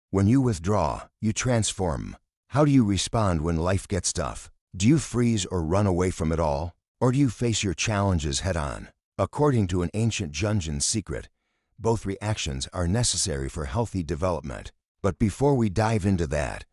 When you withdraw, you transform. How do you respond when life gets tough? Do you freeze or run away from it all? Or do you face your challenges head-on? According to an ancient Jungian secret, both reactions are necessary for healthy development. But before we dive into that,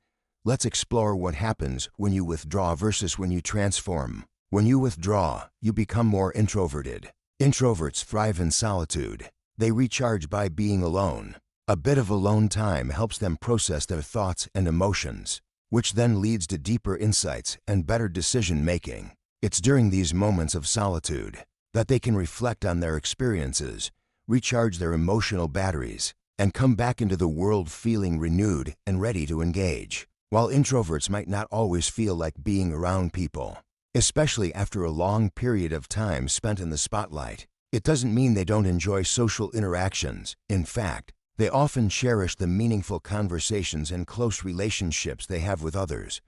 let's explore what happens when you withdraw versus when you transform. When you withdraw, you become more introverted. Introverts thrive in solitude. They recharge by being alone. A bit of alone time helps them process their thoughts and emotions, which then leads to deeper insights and better decision-making. It's during these moments of solitude that they can reflect on their experiences, recharge their emotional batteries, and come back into the world feeling renewed and ready to engage. While introverts might not always feel like being around people, especially after a long period of time spent in the spotlight, it doesn't mean they don't enjoy social interactions. In fact, they often cherish the meaningful conversations and close relationships they have with others.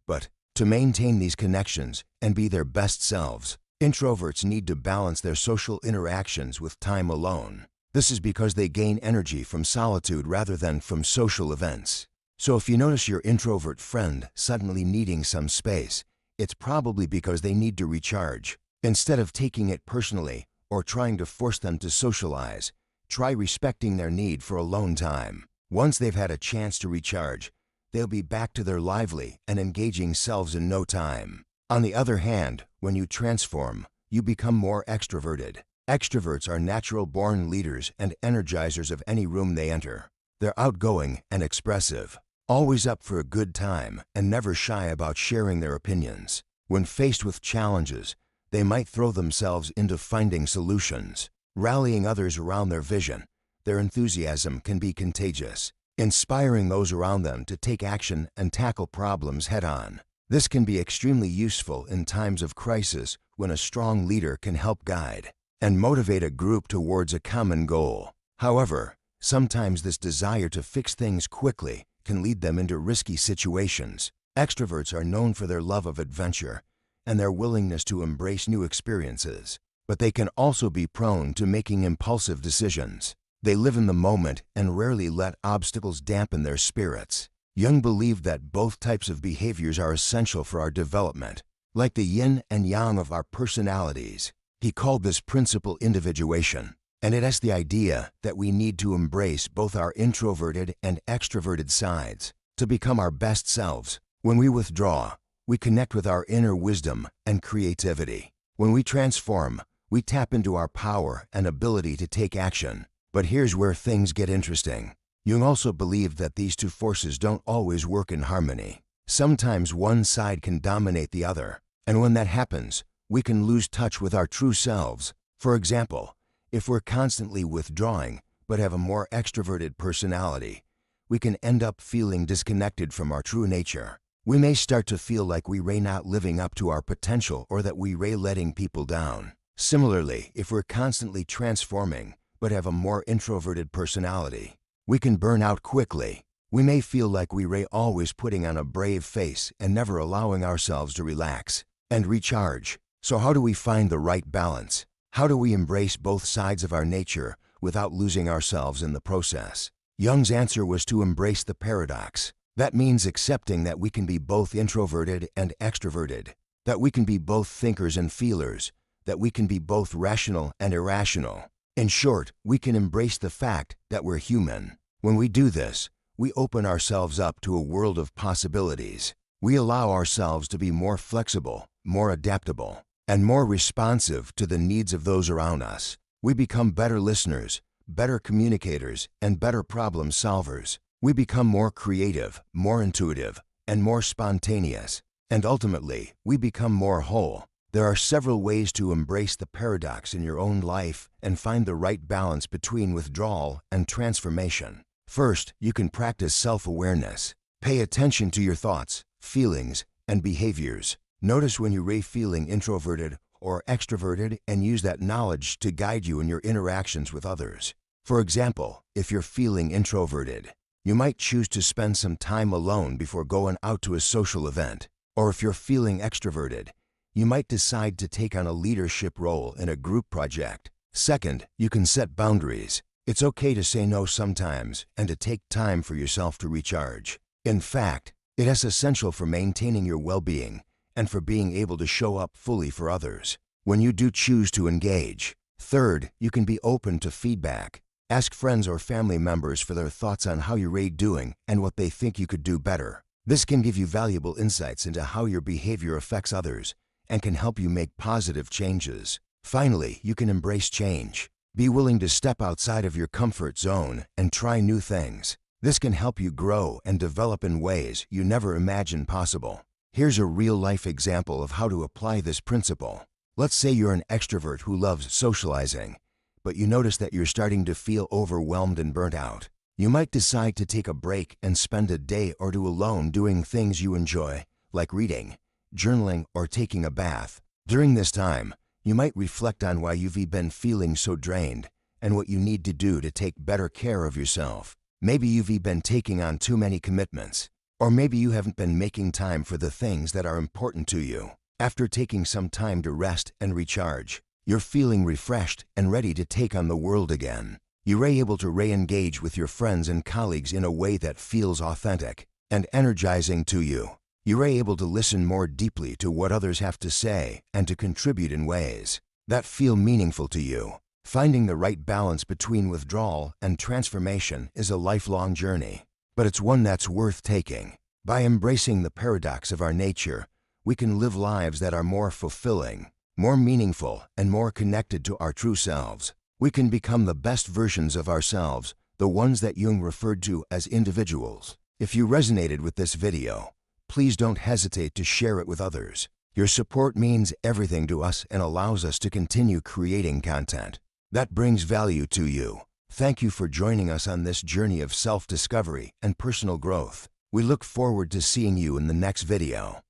But to maintain these connections and be their best selves, introverts need to balance their social interactions with time alone. This is because they gain energy from solitude rather than from social events. So if you notice your introvert friend suddenly needing some space, it's probably because they need to recharge. Instead of taking it personally or trying to force them to socialize, try respecting their need for alone time. Once they've had a chance to recharge, they'll be back to their lively and engaging selves in no time. On the other hand, when you transform, you become more extroverted. Extroverts are natural-born leaders and energizers of any room they enter. They're outgoing and expressive, always up for a good time and never shy about sharing their opinions. When faced with challenges, they might throw themselves into finding solutions, rallying others around their vision. Their enthusiasm can be contagious, inspiring those around them to take action and tackle problems head-on. This can be extremely useful in times of crisis when a strong leader can help guide and motivate a group towards a common goal. However, sometimes this desire to fix things quickly can lead them into risky situations. Extroverts are known for their love of adventure and their willingness to embrace new experiences, but they can also be prone to making impulsive decisions. They live in the moment and rarely let obstacles dampen their spirits. Jung believed that both types of behaviors are essential for our development, like the yin and yang of our personalities. He called this principle individuation, and it has the idea that we need to embrace both our introverted and extroverted sides to become our best selves. When we withdraw, we connect with our inner wisdom and creativity. When we transform, we tap into our power and ability to take action. But here's where things get interesting. Jung also believed that these two forces don't always work in harmony. Sometimes one side can dominate the other, and when that happens, we can lose touch with our true selves. For example, if we're constantly withdrawing but have a more extroverted personality, we can end up feeling disconnected from our true nature. We may start to feel like we're not living up to our potential or that we're letting people down. Similarly, if we're constantly transforming but have a more introverted personality, we can burn out quickly. We may feel like we're always putting on a brave face and never allowing ourselves to relax and recharge. So how do we find the right balance? How do we embrace both sides of our nature without losing ourselves in the process? Jung's answer was to embrace the paradox. That means accepting that we can be both introverted and extroverted, that we can be both thinkers and feelers, that we can be both rational and irrational. In short, we can embrace the fact that we're human. When we do this, we open ourselves up to a world of possibilities. We allow ourselves to be more flexible, more adaptable, and more responsive to the needs of those around us. We become better listeners, better communicators, and better problem solvers. We become more creative, more intuitive, and more spontaneous. And ultimately, we become more whole. There are several ways to embrace the paradox in your own life and find the right balance between withdrawal and transformation. First, you can practice self-awareness. Pay attention to your thoughts, feelings, and behaviors. Notice when you're feeling introverted or extroverted and use that knowledge to guide you in your interactions with others. For example, if you're feeling introverted, you might choose to spend some time alone before going out to a social event. Or if you're feeling extroverted, you might decide to take on a leadership role in a group project. Second, you can set boundaries. It's okay to say no sometimes and to take time for yourself to recharge. In fact, it is essential for maintaining your well-being and for being able to show up fully for others. When you do choose to engage. Third, you can be open to feedback. Ask friends or family members for their thoughts on how you're doing and what they think you could do better. This can give you valuable insights into how your behavior affects others and can help you make positive changes. Finally, you can embrace change. Be willing to step outside of your comfort zone and try new things. This can help you grow and develop in ways you never imagined possible. Here's a real-life example of how to apply this principle. Let's say you're an extrovert who loves socializing, but you notice that you're starting to feel overwhelmed and burnt out. You might decide to take a break and spend a day or two alone doing things you enjoy, like reading, journaling, or taking a bath. During this time, you might reflect on why you've been feeling so drained and what you need to do to take better care of yourself. Maybe you've been taking on too many commitments, or maybe you haven't been making time for the things that are important to you. After taking some time to rest and recharge, you're feeling refreshed and ready to take on the world again. You're able to re-engage with your friends and colleagues in a way that feels authentic and energizing to you. You're able to listen more deeply to what others have to say and to contribute in ways that feel meaningful to you. Finding the right balance between withdrawal and transformation is a lifelong journey, but it's one that's worth taking. By embracing the paradox of our nature, we can live lives that are more fulfilling, more meaningful, and more connected to our true selves. We can become the best versions of ourselves, the ones that Jung referred to as individuals. If you resonated with this video, please don't hesitate to share it with others. Your support means everything to us and allows us to continue creating content that brings value to you. Thank you for joining us on this journey of self-discovery and personal growth. We look forward to seeing you in the next video.